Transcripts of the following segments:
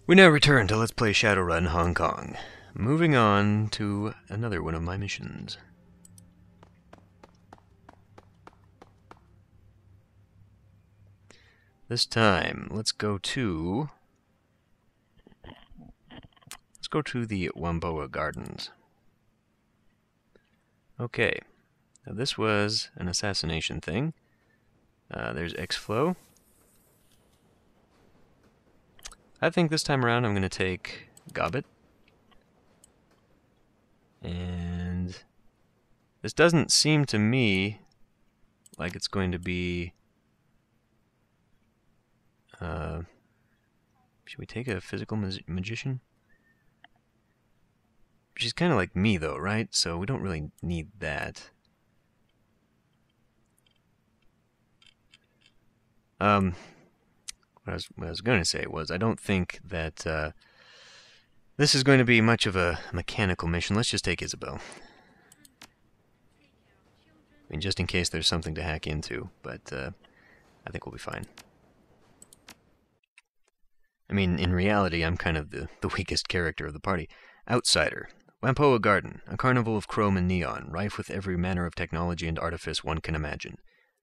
We now return to Let's Play Shadowrun Hong Kong. Moving on to another one of my missions. This time, let's go to the Whampoa Gardens. Okay, now this was an assassination thing. There's X-Flow. I think this time around I'm going to take Gobbet. And this doesn't seem to me like it's going to be... should we take a physical magician? She's kind of like me though, right? So we don't really need that. What I was going to say was I don't think that this is going to be much of a mechanical mission. Let's just take Isabel. I mean, just in case there's something to hack into, but I think we'll be fine. I mean, in reality, I'm kind of the weakest character of the party. Outsider. Whampoa Garden, a carnival of chrome and neon, rife with every manner of technology and artifice one can imagine.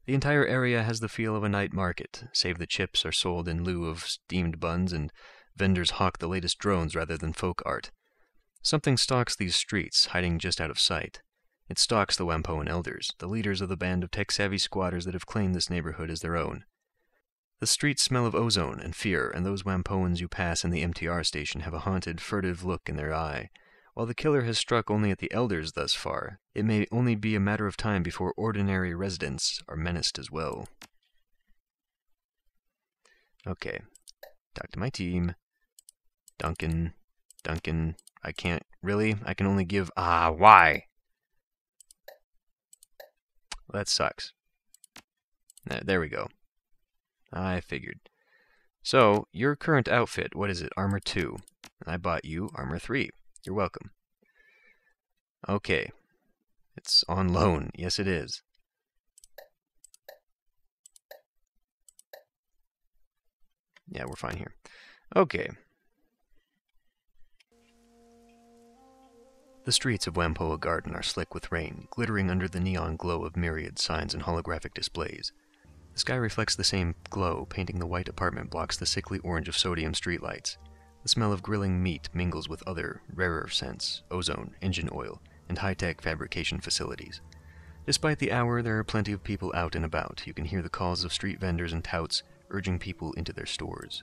The entire area has the feel of a night market, save the chips are sold in lieu of steamed buns and vendors hawk the latest drones rather than folk art. Something stalks these streets, hiding just out of sight. It stalks the Whampoan elders, the leaders of the band of tech-savvy squatters that have claimed this neighborhood as their own. The streets smell of ozone and fear, and those Whampoans you pass in the MTR station have a haunted, furtive look in their eye. While the killer has struck only at the elders thus far, it may only be a matter of time before ordinary residents are menaced as well. Okay, talk to my team. Duncan, I can't, really? I can only give, why? Well, that sucks. There we go. I figured. So, your current outfit, what is it? Armor 2. I bought you Armor 3. You're welcome. Okay. It's on loan. Yes, it is. Yeah, we're fine here. Okay. The streets of Whampoa Garden are slick with rain, glittering under the neon glow of myriad signs and holographic displays. The sky reflects the same glow, painting the white apartment blocks the sickly orange of sodium streetlights. The smell of grilling meat mingles with other, rarer scents, ozone, engine oil, and high-tech fabrication facilities. Despite the hour, there are plenty of people out and about. You can hear the calls of street vendors and touts urging people into their stores.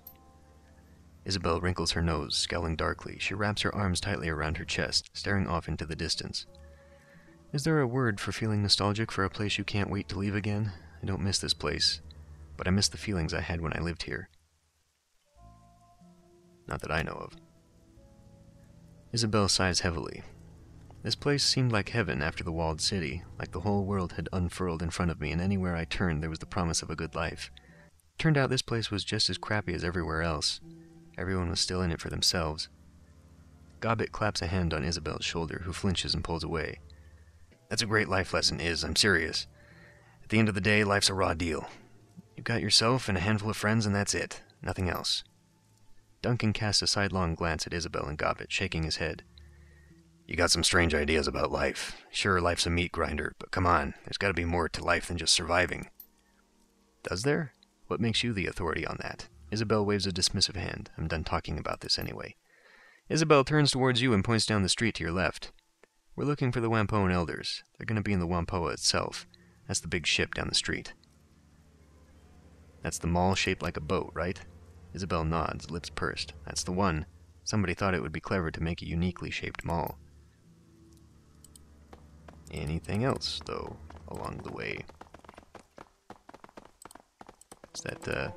Isabel wrinkles her nose, scowling darkly. She wraps her arms tightly around her chest, staring off into the distance. Is there a word for feeling nostalgic for a place you can't wait to leave again? I don't miss this place, but I miss the feelings I had when I lived here. Not that I know of. Isabel sighs heavily. This place seemed like heaven after the walled city, like the whole world had unfurled in front of me, and anywhere I turned there was the promise of a good life. Turned out this place was just as crappy as everywhere else. Everyone was still in it for themselves. Gobbet claps a hand on Isabel's shoulder, who flinches and pulls away. That's a great life lesson, I'm serious. At the end of the day, life's a raw deal. You've got yourself and a handful of friends, and that's it. Nothing else. Duncan casts a sidelong glance at Isabel and Gobbet, shaking his head. You got some strange ideas about life. Sure, life's a meat grinder, but come on, there's got to be more to life than just surviving. Does there? What makes you the authority on that? Isabel waves a dismissive hand. I'm done talking about this anyway. Isabel turns towards you and points down the street to your left. We're looking for the Whampoan elders. They're going to be in the Whampoa itself. That's the big ship down the street. That's the mall shaped like a boat, right? Isabel nods, lips pursed. That's the one. Somebody thought it would be clever to make a uniquely shaped mall. Anything else, though, along the way? Is that, the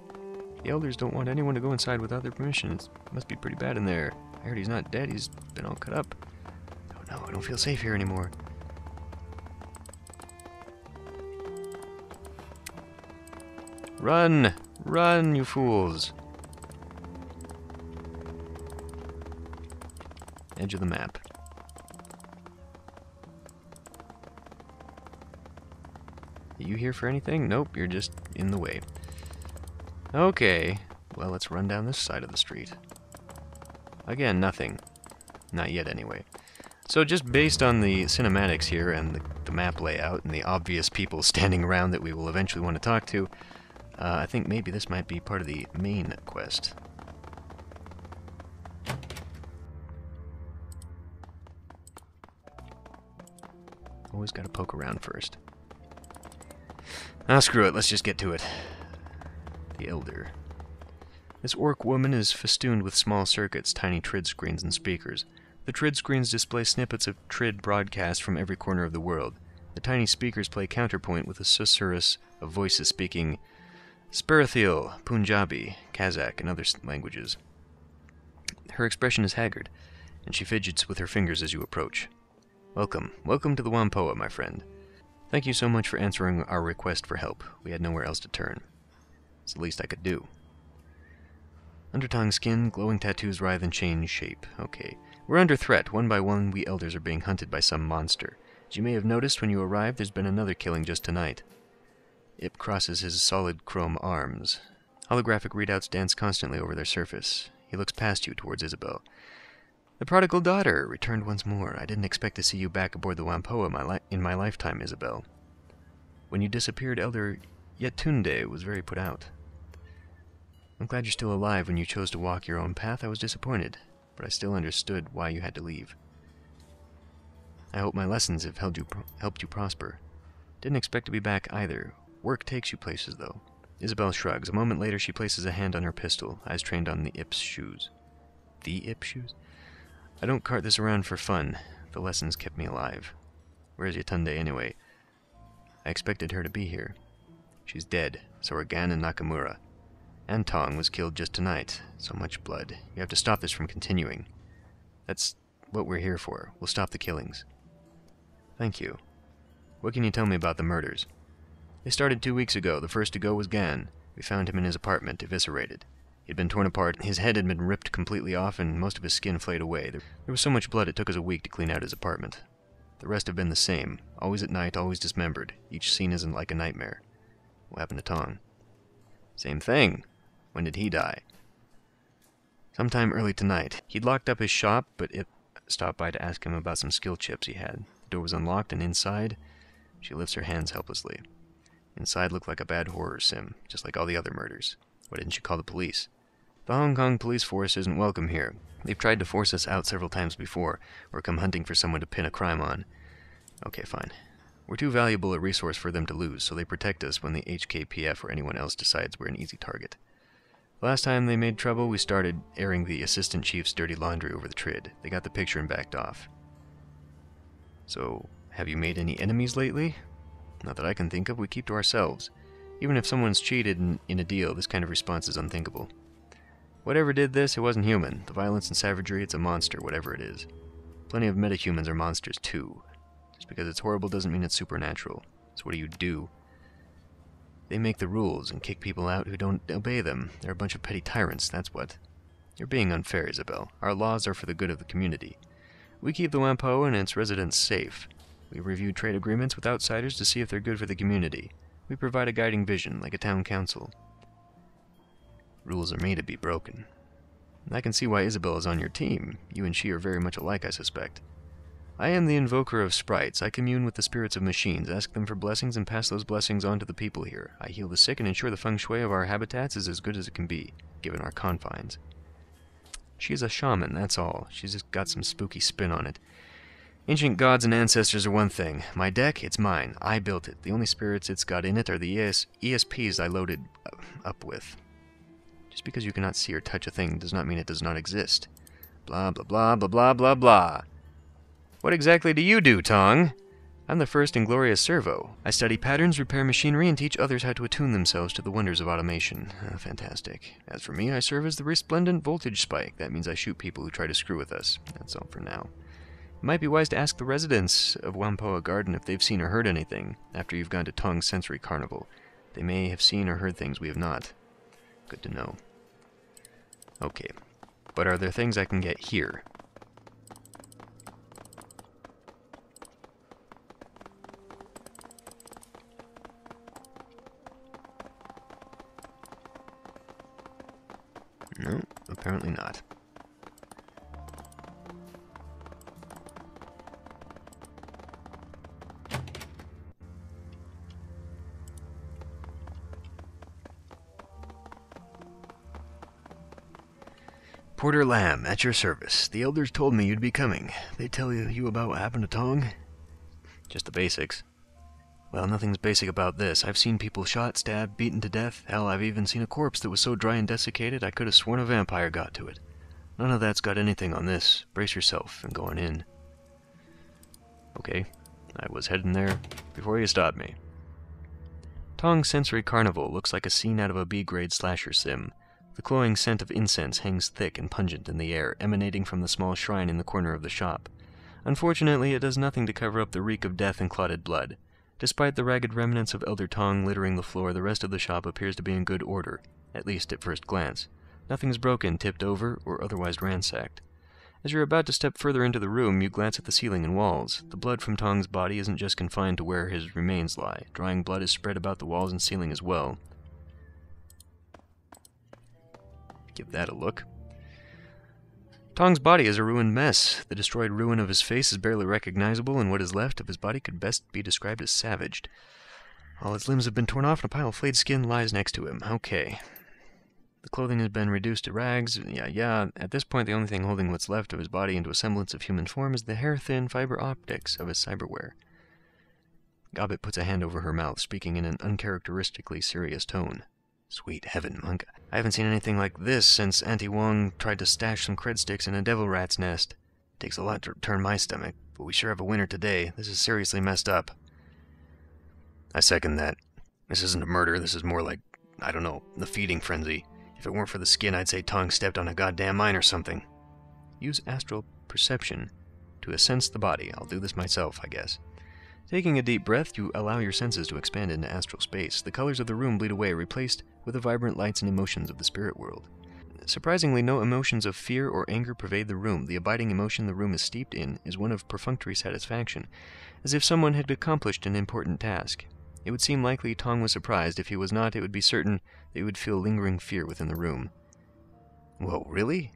elders don't want anyone to go inside without their permission. It must be pretty bad in there. I heard he's not dead, he's been all cut up. Oh no, I don't feel safe here anymore. Run! Run, you fools! Edge of the map. Are you here for anything? Nope, you're just in the way. Okay, well, let's run down this side of the street. Again, nothing. Not yet, anyway. So just based on the cinematics here and the map layout and the obvious people standing around that we will eventually want to talk to, I think maybe this might be part of the main quest. Always gotta poke around first. Ah, screw it, let's just get to it. The Elder. This orc woman is festooned with small circuits, tiny trid screens, and speakers. The trid screens display snippets of trid broadcast from every corner of the world. The tiny speakers play counterpoint with a susurrus of voices speaking Sparathiel, Punjabi, Kazakh, and other languages. Her expression is haggard, and she fidgets with her fingers as you approach. Welcome. Welcome to the Whampoa, my friend. Thank you so much for answering our request for help. We had nowhere else to turn. It's the least I could do. Undertongue skin, glowing tattoos writhe and change shape. Okay. We're under threat. One by one, we elders are being hunted by some monster. As you may have noticed when you arrived, there's been another killing just tonight. Ip crosses his solid chrome arms. Holographic readouts dance constantly over their surface. He looks past you towards Isabel. The prodigal daughter returned once more. I didn't expect to see you back aboard the Whampoa in my lifetime, Isabel. When you disappeared, Elder Yetunde was very put out. I'm glad you're still alive. When you chose to walk your own path, I was disappointed, but I still understood why you had to leave. I hope my lessons have helped you prosper. Didn't expect to be back either. Work takes you places, though. Isabel shrugs. A moment later, she places a hand on her pistol, eyes trained on the Ip's shoes. The Ip shoes? I don't cart this around for fun. The lessons kept me alive. Where's Yetunde, anyway? I expected her to be here. She's dead. So are Gan and Nakamura. And Tong was killed just tonight. So much blood. You have to stop this from continuing. That's what we're here for. We'll stop the killings. Thank you. What can you tell me about the murders? They started 2 weeks ago. The first to go was Gan. We found him in his apartment, eviscerated. He'd been torn apart, his head had been ripped completely off, and most of his skin flayed away. There was so much blood it took us a week to clean out his apartment. The rest have been the same. Always at night, always dismembered. Each scene isn't like a nightmare. What happened to Tong? Same thing. When did he die? Sometime early tonight. He'd locked up his shop, but Ip stopped by to ask him about some skill chips he had. The door was unlocked, and inside, she lifts her hands helplessly. Inside looked like a bad horror sim, just like all the other murders. Why didn't you call the police? The Hong Kong police force isn't welcome here. They've tried to force us out several times before, or come hunting for someone to pin a crime on. Okay, fine. We're too valuable a resource for them to lose, so they protect us when the HKPF or anyone else decides we're an easy target. The last time they made trouble, we started airing the assistant chief's dirty laundry over the trid. They got the picture and backed off. So, have you made any enemies lately? Not that I can think of. We keep to ourselves. Even if someone's cheated in a deal, this kind of response is unthinkable. Whatever did this, it wasn't human. The violence and savagery, it's a monster, whatever it is. Plenty of metahumans are monsters, too. Just because it's horrible doesn't mean it's supernatural. So what do? They make the rules and kick people out who don't obey them. They're a bunch of petty tyrants, that's what. You're being unfair, Isabel. Our laws are for the good of the community. We keep the Whampoa and its residents safe. We review trade agreements with outsiders to see if they're good for the community. We provide a guiding vision, like a town council. Rules are made to be broken. And I can see why Isabel is on your team. You and she are very much alike, I suspect. I am the invoker of sprites. I commune with the spirits of machines, ask them for blessings, and pass those blessings on to the people here. I heal the sick and ensure the feng shui of our habitats is as good as it can be, given our confines. She's a shaman, that's all. She's just got some spooky spin on it. Ancient gods and ancestors are one thing. My deck, it's mine. I built it. The only spirits it's got in it are the ESPs I loaded up with. Just because you cannot see or touch a thing does not mean it does not exist. Blah, blah, blah, blah, blah, blah, blah. What exactly do you do, Tong? I'm the first inglorious servo. I study patterns, repair machinery, and teach others how to attune themselves to the wonders of automation. Fantastic. As for me, I serve as the resplendent voltage spike. That means I shoot people who try to screw with us. That's all for now. It might be wise to ask the residents of Whampoa Garden if they've seen or heard anything after you've gone to Tong's sensory carnival. They may have seen or heard things we have not. Good to know. Okay, but are there things I can get here? No, apparently not. Porter Lamb, at your service. The elders told me you'd be coming. They tell you about what happened to Tong? Just the basics. Well, nothing's basic about this. I've seen people shot, stabbed, beaten to death. Hell, I've even seen a corpse that was so dry and desiccated I could have sworn a vampire got to it. None of that's got anything on this. Brace yourself and go on in. Okay, I was heading there before you stopped me. Tong's Sensory Carnival looks like a scene out of a B-grade slasher sim. The cloying scent of incense hangs thick and pungent in the air, emanating from the small shrine in the corner of the shop. Unfortunately, it does nothing to cover up the reek of death and clotted blood. Despite the ragged remnants of Elder Tong littering the floor, the rest of the shop appears to be in good order, at least at first glance. Nothing's broken, tipped over, or otherwise ransacked. As you're about to step further into the room, you glance at the ceiling and walls. The blood from Tong's body isn't just confined to where his remains lie. Drying blood is spread about the walls and ceiling as well. Give that a look. Tong's body is a ruined mess. The destroyed ruin of his face is barely recognizable, and what is left of his body could best be described as savaged. All his limbs have been torn off, and a pile of flayed skin lies next to him. Okay. The clothing has been reduced to rags. Yeah. At this point, the only thing holding what's left of his body into a semblance of human form is the hair-thin fiber optics of his cyberware. Gobbet puts a hand over her mouth, speaking in an uncharacteristically serious tone. Sweet heaven, Monk. I haven't seen anything like this since Auntie Wong tried to stash some cred sticks in a devil rat's nest. It takes a lot to turn my stomach, but we sure have a winner today. This is seriously messed up. I second that. This isn't a murder, this is more like, I don't know, the feeding frenzy. If it weren't for the skin, I'd say Tong stepped on a goddamn mine or something. Use astral perception to sense the body. I'll do this myself, I guess. Taking a deep breath, you allow your senses to expand into astral space. The colors of the room bleed away, replaced with the vibrant lights and emotions of the spirit world. Surprisingly, no emotions of fear or anger pervade the room. The abiding emotion the room is steeped in is one of perfunctory satisfaction, as if someone had accomplished an important task. It would seem likely Tong was surprised. If he was not, it would be certain that he would feel lingering fear within the room. Whoa, really?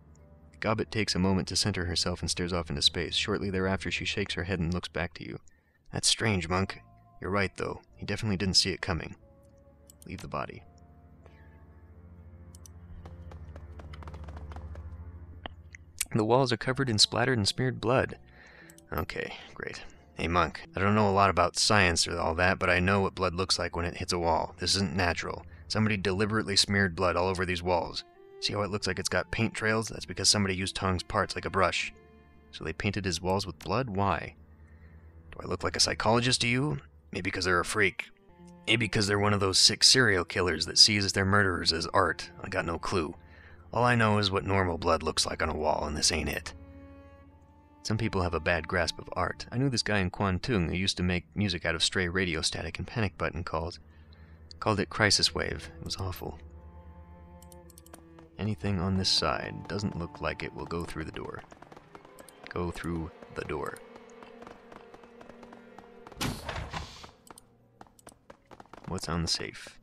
Gobbet takes a moment to center herself and stares off into space. Shortly thereafter, she shakes her head and looks back to you. That's strange, Monk. You're right, though. He definitely didn't see it coming. Leave the body. The walls are covered in splattered and smeared blood. Okay, great. Hey, Monk, I don't know a lot about science or all that, but I know what blood looks like when it hits a wall. This isn't natural. Somebody deliberately smeared blood all over these walls. See how it looks like it's got paint trails? That's because somebody used Tong's parts like a brush. So they painted his walls with blood? Why? Do I look like a psychologist to you? Maybe because they're a freak. Maybe because they're one of those sick serial killers that sees their murderers as art. I got no clue. All I know is what normal blood looks like on a wall, and this ain't it. Some people have a bad grasp of art. I knew this guy in Kwantung who used to make music out of stray radio static and panic button calls. Called it Crisis Wave. It was awful. Anything on this side doesn't look like it will go through the door. Go through the door. What's on the safe?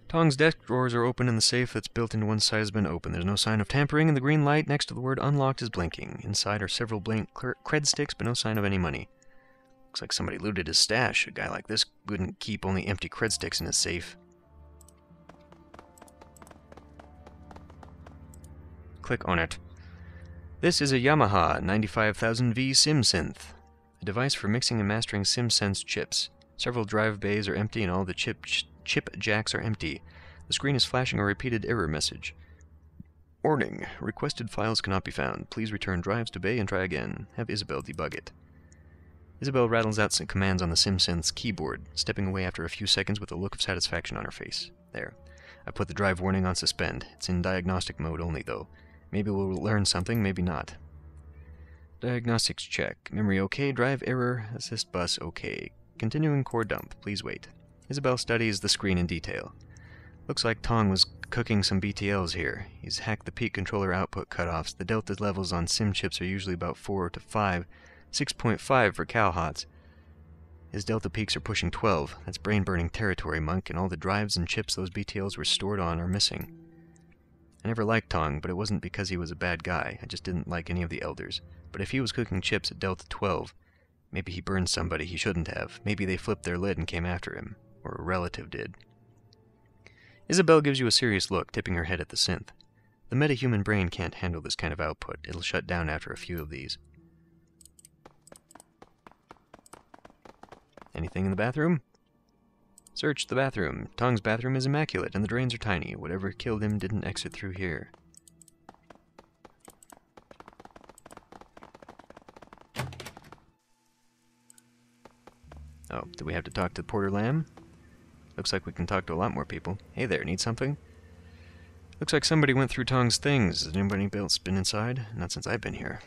Tong's desk drawers are open and the safe that's built into one side has been opened. There's no sign of tampering and the green light next to the word unlocked is blinking. Inside are several blank cred sticks but no sign of any money. Looks like somebody looted his stash. A guy like this wouldn't keep only empty cred sticks in his safe. Click on it. This is a Yamaha 95000V SimSynth, a device for mixing and mastering SimSense chips. Several drive bays are empty and all the chip jacks are empty. The screen is flashing a repeated error message. Warning. Requested files cannot be found. Please return drives to bay and try again. Have Isabel debug it. Isabel rattles out some commands on the SimSynth's keyboard, stepping away after a few seconds with a look of satisfaction on her face. There. I put the drive warning on suspend. It's in diagnostic mode only, though. Maybe we'll learn something, maybe not. Diagnostics check. Memory okay. Drive error. Assist bus okay. Continuing core dump. Please wait. Isabel studies the screen in detail. Looks like Tong was cooking some BTLs here. He's hacked the peak controller output cutoffs. The delta levels on sim chips are usually about 4 to 5, 6.5 for Calhots. His delta peaks are pushing 12. That's brain-burning territory, Monk, and all the drives and chips those BTLs were stored on are missing. I never liked Tong, but it wasn't because he was a bad guy. I just didn't like any of the elders. But if he was cooking chips at delta 12, maybe he burned somebody he shouldn't have. Maybe they flipped their lid and came after him. Or a relative did. Isabel gives you a serious look, tipping her head at the synth. The metahuman brain can't handle this kind of output. It'll shut down after a few of these. Anything in the bathroom? Search the bathroom. Tong's bathroom is immaculate, and the drains are tiny. Whatever killed him didn't exit through here. Oh, do we have to talk to Porter Lamb? Looks like we can talk to a lot more people. Hey there, need something? Looks like somebody went through Tong's things. Has anybody else been inside? Not since I've been here.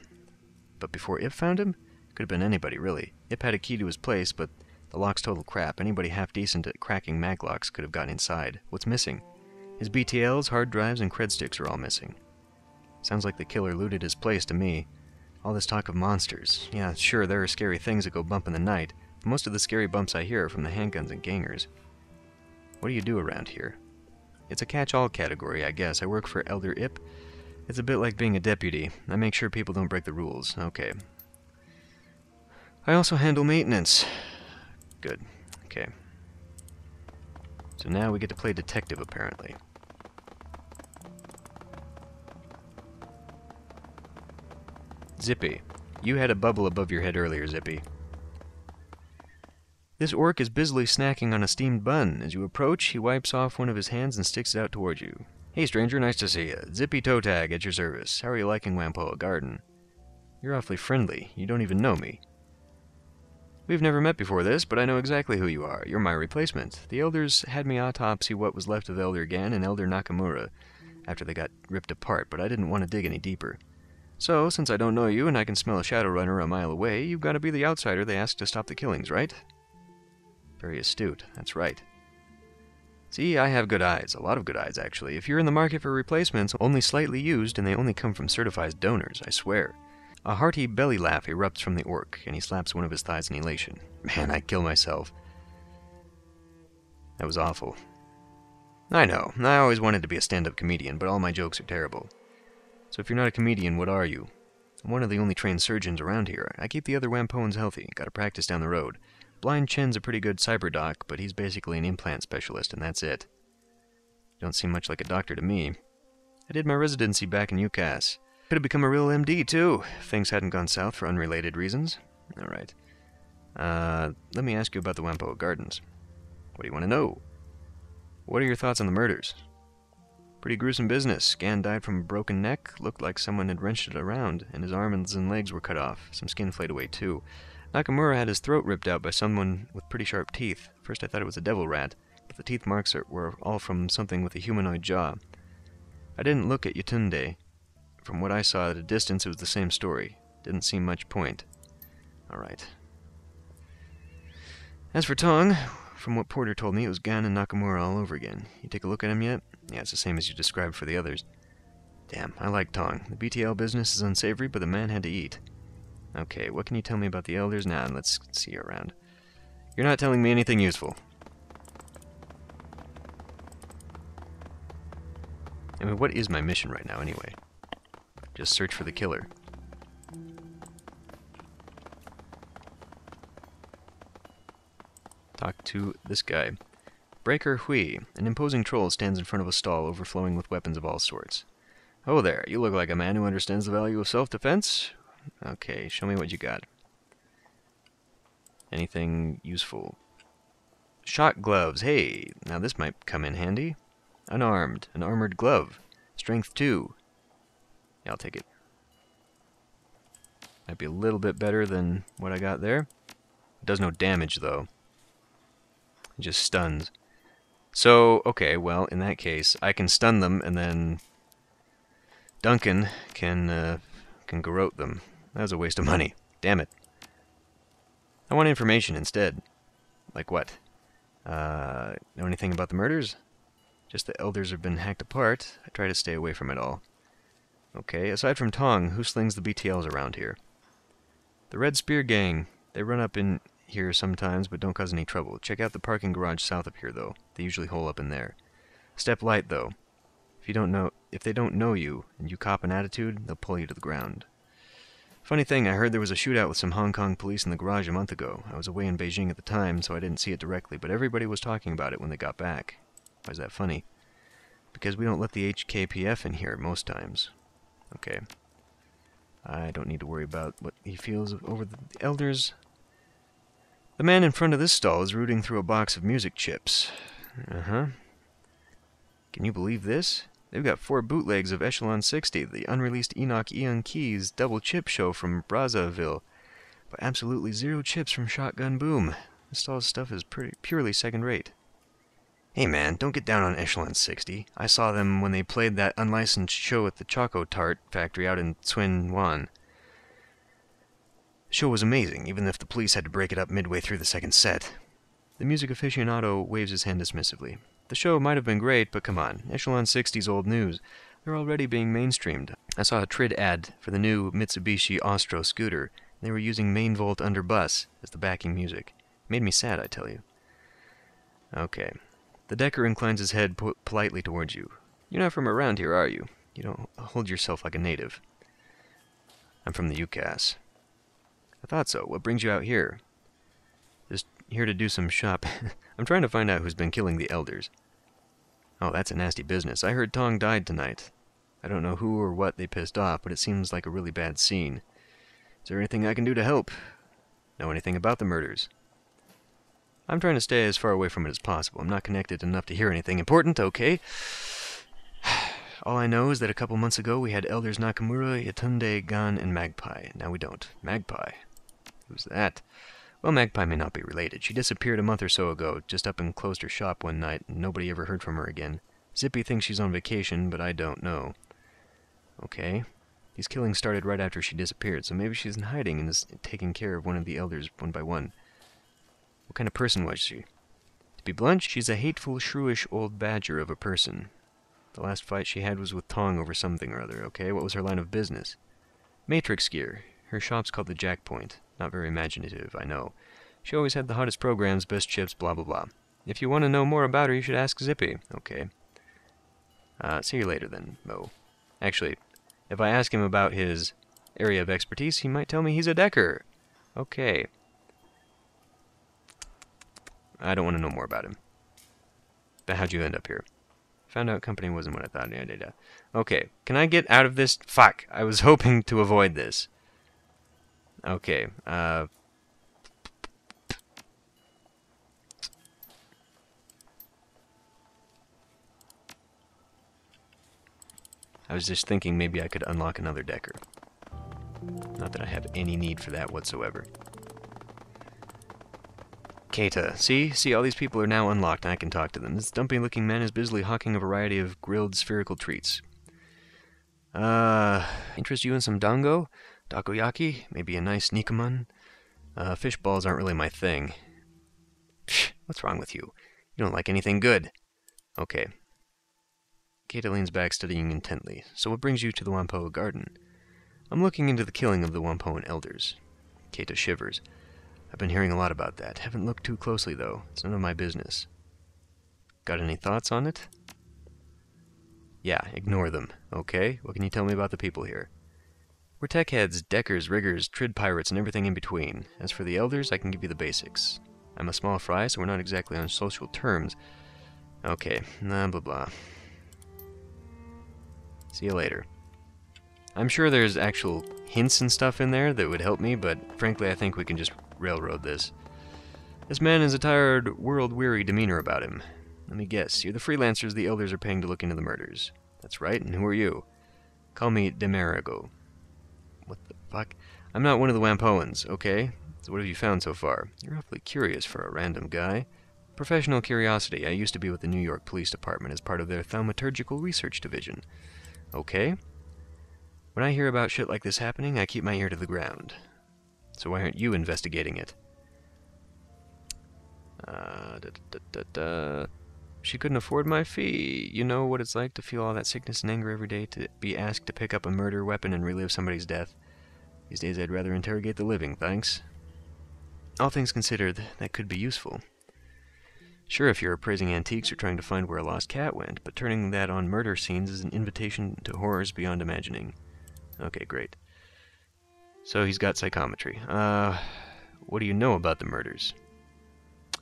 But before Ip found him? Could have been anybody, really. Ip had a key to his place, but the lock's total crap. Anybody half decent at cracking maglocks could have gotten inside. What's missing? His BTLs, hard drives, and cred sticks are all missing. Sounds like the killer looted his place to me. All this talk of monsters. Yeah, sure, there are scary things that go bump in the night, but most of the scary bumps I hear are from the handguns and gangers. What do you do around here? It's a catch-all category, I guess. I work for Elder Ip. It's a bit like being a deputy. I make sure people don't break the rules. Okay. I also handle maintenance. Good. Okay. So now we get to play detective, apparently. Zippy. You had a bubble above your head earlier, Zippy. This orc is busily snacking on a steamed bun. As you approach, he wipes off one of his hands and sticks it out toward you. Hey, stranger, nice to see you. Zippy Toe Tag at your service. How are you liking Whampoa Garden? You're awfully friendly. You don't even know me. We've never met before this, but I know exactly who you are. You're my replacement. The elders had me autopsy what was left of Elder Gan and Elder Nakamura after they got ripped apart, but I didn't want to dig any deeper. So, since I don't know you and I can smell a Shadowrunner a mile away, you've got to be the outsider they asked to stop the killings, right? Very astute. That's right. See, I have good eyes. A lot of good eyes, actually. If you're in the market for replacements, only slightly used, and they only come from certified donors, I swear. A hearty belly laugh erupts from the orc, and he slaps one of his thighs in elation. Man, I'd kill myself. That was awful. I know. I always wanted to be a stand-up comedian, but all my jokes are terrible. So if you're not a comedian, what are you? I'm one of the only trained surgeons around here. I keep the other Whampoans healthy. Gotta practice down the road. Blind Chen's a pretty good cyber doc, but he's basically an implant specialist, and that's it. Don't seem much like a doctor to me. I did my residency back in UCAS. Could have become a real MD, too, if things hadn't gone south for unrelated reasons. Alright. Let me ask you about the Whampoa Gardens. What do you want to know? What are your thoughts on the murders? Pretty gruesome business. Gan died from a broken neck, looked like someone had wrenched it around, and his arms and legs were cut off. Some skin flayed away, too. Nakamura had his throat ripped out by someone with pretty sharp teeth. First I thought it was a devil rat, but the teeth marks were all from something with a humanoid jaw. I didn't look at Yatunde. From what I saw at a distance, it was the same story. Didn't seem much point. Alright. As for Tong, from what Porter told me, it was Gan and Nakamura all over again. You take a look at him yet? Yeah, it's the same as you described for the others. Damn, I like Tong. The BTL business is unsavory, but the man had to eat. Okay, what can you tell me about the elders? Now, let's see you around. You're not telling me anything useful. I mean, what is my mission right now, anyway? Just search for the killer. Talk to this guy. Breaker Hui, an imposing troll, stands in front of a stall overflowing with weapons of all sorts. Oh there, you look like a man who understands the value of self-defense. Okay, show me what you got. Anything useful? Shot gloves. Hey, now this might come in handy. Unarmed. An armored glove. Strength 2. Yeah, I'll take it. Might be a little bit better than what I got there. It does no damage, though. It just stuns. So, okay, well, in that case, I can stun them, and then Duncan can garrote them. That was a waste of money. Damn it. I want information instead. Like what? Know anything about the murders? Just the elders have been hacked apart. I try to stay away from it all. Okay, aside from Tong, who slings the BTLs around here? The Red Spear Gang. They run up in here sometimes, but don't cause any trouble. Check out the parking garage south of here, though. They usually hole up in there. Step light, though. If they don't know you, and you cop an attitude, they'll pull you to the ground. Funny thing, I heard there was a shootout with some Hong Kong police in the garage a month ago. I was away in Beijing at the time, so I didn't see it directly, but everybody was talking about it when they got back. Why is that funny? Because we don't let the HKPF in here most times. Okay. I don't need to worry about what he feels over the elders. The man in front of this stall is rooting through a box of music chips. Uh-huh. Can you believe this? They've got 4 bootlegs of Echelon 60, the unreleased Enoch Ian Keys double chip show from Brazzaville, but absolutely 0 chips from Shotgun Boom. This stall's stuff is purely second-rate. Hey man, don't get down on Echelon 60. I saw them when they played that unlicensed show at the Choco Tart factory out in Tsuen Wan. The show was amazing, even if the police had to break it up midway through the second set. The music aficionado waves his hand dismissively. The show might have been great, but come on, Echelon 60's old news. They're already being mainstreamed. I saw a Trid ad for the new Mitsubishi Ostro scooter. They were using Main Volt Under Bus as the backing music. Made me sad, I tell you. Okay. The Decker inclines his head politely towards you. You're not from around here, are you? You don't hold yourself like a native. I'm from the UCAS. I thought so. What brings you out here? Just here to do some shop. I'm trying to find out who's been killing the elders. Oh, that's a nasty business. I heard Tong died tonight. I don't know who or what they pissed off, but it seems like a really bad scene. Is there anything I can do to help? Know anything about the murders? I'm trying to stay as far away from it as possible. I'm not connected enough to hear anything important, okay? All I know is that a couple months ago we had Elders Nakamura, Yatunde, Gan, and Magpie. Now we don't. Magpie? Who's that? Well, Magpie may not be related. She disappeared a month or so ago, just up and closed her shop one night, and nobody ever heard from her again. Zippy thinks she's on vacation, but I don't know. Okay. These killings started right after she disappeared, so maybe she's in hiding and is taking care of one of the elders one by one. What kind of person was she? To be blunt, she's a hateful, shrewish old badger of a person. The last fight she had was with Tong over something or other, okay? What was her line of business? Matrix gear. Her shop's called the Jack Point. Not very imaginative, I know. She always had the hottest programs, best chips, blah blah blah. If you want to know more about her, you should ask Zippy. Okay. See you later then, Mo. Actually, if I ask him about his area of expertise, he might tell me he's a Decker. Okay. I don't want to know more about him. But how'd you end up here? Found out company wasn't what I thought. Okay, can I get out of this? Fuck, I was hoping to avoid this. Okay, I was just thinking maybe I could unlock another Decker. Not that I have any need for that whatsoever. Keita, see, all these people are now unlocked and I can talk to them. This dumpy-looking man is busily hawking a variety of grilled spherical treats. Interest you in some dango? Takoyaki? Maybe a nice nikaman? Fish balls aren't really my thing. Psh, what's wrong with you? You don't like anything good. Okay. Keita leans back, studying intently. So what brings you to the Whampoa Garden? I'm looking into the killing of the Whampoan elders. Keita shivers. I've been hearing a lot about that. Haven't looked too closely, though. It's none of my business. Got any thoughts on it? Yeah, ignore them. Okay, what can you tell me about the people here? We're tech heads, deckers, riggers, trid pirates, and everything in between. As for the elders, I can give you the basics. I'm a small fry, so we're not exactly on social terms. Okay, blah blah blah. See you later. I'm sure there's actual hints and stuff in there that would help me, but frankly I think we can just railroad this. This man has a tired, world-weary demeanor about him. Let me guess, you're the freelancers the elders are paying to look into the murders. That's right, and who are you? Call me Demarigo. What the fuck? I'm not one of the Whampoans, okay? So what have you found so far? You're awfully curious for a random guy. Professional curiosity. I used to be with the New York Police Department as part of their Thaumaturgical Research Division. Okay? When I hear about shit like this happening, I keep my ear to the ground. So why aren't you investigating it? She couldn't afford my fee. You know what it's like to feel all that sickness and anger every day, to be asked to pick up a murder weapon and relive somebody's death. These days I'd rather interrogate the living, thanks. All things considered, that could be useful. Sure, if you're appraising antiques or trying to find where a lost cat went, but turning that on murder scenes is an invitation to horrors beyond imagining. Okay, great. So he's got psychometry. What do you know about the murders?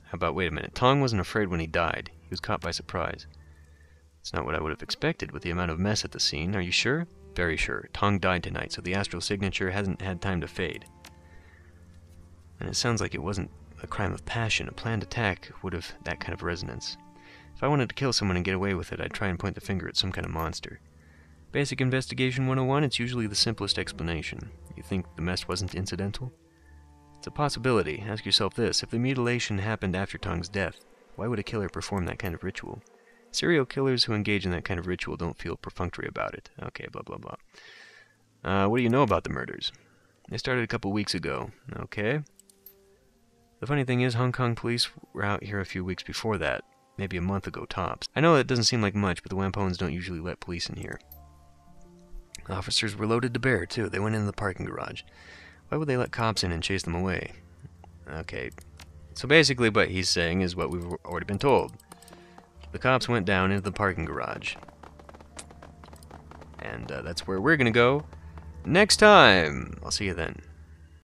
How about, wait a minute, Tong wasn't afraid when he died. He was caught by surprise. It's not what I would have expected with the amount of mess at the scene. Are you sure? Very sure. Tong died tonight, so the astral signature hasn't had time to fade. And it sounds like it wasn't a crime of passion. A planned attack would have that kind of resonance. If I wanted to kill someone and get away with it, I'd try and point the finger at some kind of monster. Basic Investigation 101, it's usually the simplest explanation. You think the mess wasn't incidental? It's a possibility. Ask yourself this. If the mutilation happened after Tong's death, why would a killer perform that kind of ritual? Serial killers who engage in that kind of ritual don't feel perfunctory about it. Okay, blah, blah, blah. What do you know about the murders? They started a couple weeks ago. Okay. The funny thing is, Hong Kong police were out here a few weeks before that. Maybe a month ago, tops. I know that doesn't seem like much, but the Whampoans don't usually let police in here. Officers were loaded to bear, too. They went into the parking garage. Why would they let cops in and chase them away? Okay. So basically what he's saying is what we've already been told. The cops went down into the parking garage. And that's where we're going to go next time. I'll see you then.